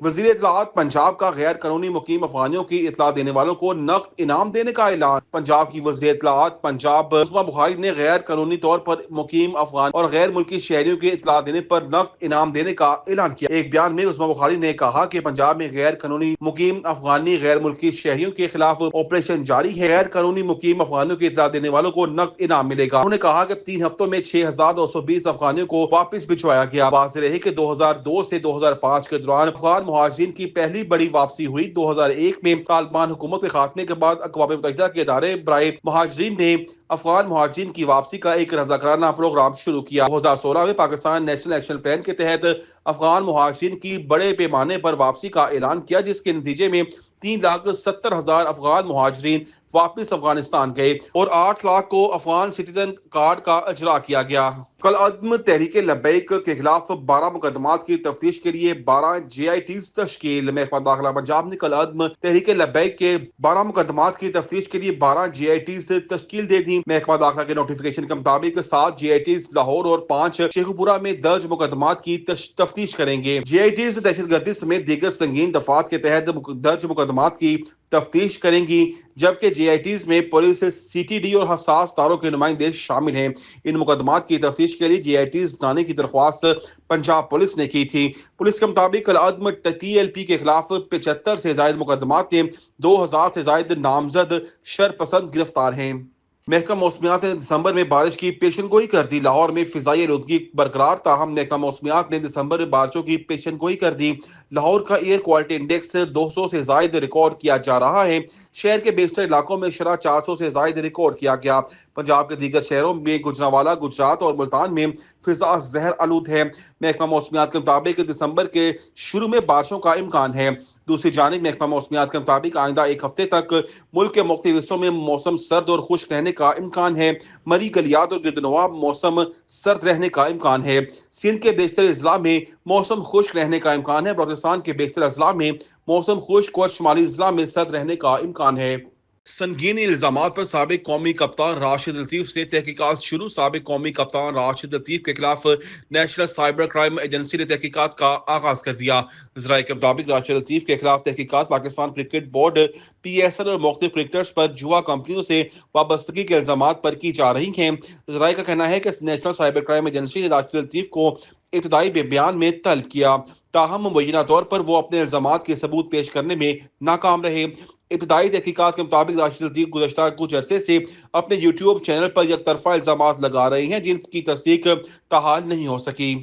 وزیر اطلاعات پنجاب کا غیر قانونی مقیم افغانیوں کی اطلاع دینے والوں کو نقد انعام دینے کا اعلان۔ پنجاب کی وزیر اطلاعات پنجاب عثمہ بخاری نے غیر قانونی طور پر مقیم افغان اور غیر ملکی شہریوں کی اطلاع دینے پر نقد انعام دینے کا اعلان کیا۔ ایک بیان میں عثمہ بخاری نے کہا کہ پنجاب میں غیر قانونی مقیم افغانی غیر ملکی شہریوں کے خلاف آپریشن جاری ہے۔ غیر قانونی مقیم افغانیوں کی اطلاع دینے والوں کو نقد انعام ملے گا۔ انہوں نے کہا کہ 3 ہفتوں میں 6220 افغانیوں کو واپس بھجوایا گیا۔ واضح رہے کہ 2002 سے 2005 کے دوران افغان مہاجرین کی پہلی بڑی واپسی ہوئی۔ 2001 میں طالبان حکومت کے خاتمے کے بعد اقوام متحدہ کے ادارے برائے مہاجرین نے افغان مہاجرین کی واپسی کا ایک رضاکارانہ پروگرام شروع کیا۔ 2016 میں پاکستان نیشنل ایکشن پلان کے تحت افغان مہاجرین کی بڑے پیمانے پر واپسی کا اعلان کیا، جس کے نتیجے میں 3,70,000 افغان مہاجرین واپس افغانستان گئے اور 8 لاکھ کو افغان سٹیزن کارڈ کا اجرا کیا گیا۔ کالعدم تحریک لبیک کے خلاف 12 مقدمات کی تفتیش کے لیے 12 جے آئی ٹیز تشکیل۔ محکمہ داخلہ پنجاب نے کالعدم تحریک لبیک کے 12 مقدمات کی تفتیش کے لیے 12 جے آئی ٹیز تشکیل دے دی۔ محکمہ داخلہ کے نوٹیفیکیشن کے مطابق 7 جے آئی ٹیز لاہور اور 5 شیخو پورہ میں درج مقدمات کی تفتیش کریں گے۔ جے آئی ٹیز دہشت گردی سمیت دیگر سنگین دفعات کے تحت درج مقدمات کی تفتیش کریں گی، جبکہ جے آئی ٹیز میں پولیس، سی ٹی ڈی اور حساس تاروں کے نمائندے شامل ہیں۔ ان مقدمات کی تفتیش کے لیے جے آئی ٹیز بنانے کی درخواست پنجاب پولیس نے کی تھی۔ پولیس کے مطابق کالعدم ٹی ایل پی کے خلاف 75 سے زائد مقدمات میں 2000 سے زائد نامزد شرپسند گرفتار ہیں۔ محکمہ موسمیات نے دسمبر میں بارش کی پیشن گوئی کر دی۔ لاہور میں فضائی آلودگی برقرار، تاہم محکمہ موسمیات نے دسمبر میں بارشوں کی پیشن گوئی کر دی۔ لاہور کا ایئر کوالٹی انڈیکس 200 سے زائد ریکارڈ کیا جا رہا ہے۔ شہر کے بیشتر علاقوں میں شرح 400 سے زائد ریکارڈ کیا گیا۔ پنجاب کے دیگر شہروں میں گوجرانوالہ، گجرات اور ملتان میں فضا زہر آلود ہے۔ محکمہ موسمیات کے مطابق دسمبر کے شروع میں بارشوں کا امکان ہے۔ دوسری جانب محکمہ موسمیات کے مطابق آئندہ ایک ہفتے تک ملک کے مختلف حصوں میں موسم سرد اور خشک رہنے کا امکان ہے۔ مری، گلیات اور گردنواں موسم سرد رہنے کا امکان ہے۔ سندھ کے بیشتر اضلاع میں موسم خشک رہنے کا امکان ہے۔ بلوچستان کے بیشتر اضلاع میں موسم خشک اور شمالی اضلاع میں سرد رہنے کا امکان ہے۔ سنگین الزامات پر سابق قومی کپتان راشد لطیف سے تحقیقات شروع۔ سابق قومی کپتان راشد لطیف کے خلاف نیشنل سائبر کرائم ایجنسی نے تحقیقات کا آغاز کر دیا۔ ذرائع کے مطابق راشد لطیف کے خلاف تحقیقات Pakistan cricket board, P S L اور مختلف کرکٹرز پر جوا کمپنیوں سے وابستگی کے الزامات پر کی جا رہی ہیں۔ ذرائع کا کہنا ہے کہ نیشنل سائبر کرائم ایجنسی نے راشد لطیف کو ابتدائی بیان میں طلب کیا، تاہم مبینہ طور پر وہ اپنے الزامات کے ثبوت پیش کرنے میں ناکام رہے۔ ابتدائی تحقیقات کے مطابق راشد لطیف گزشتہ کچھ عرصے سے اپنے یوٹیوب چینل پر یک طرفہ الزامات لگا رہے ہیں، جن کی تصدیق تاحال نہیں ہو سکی۔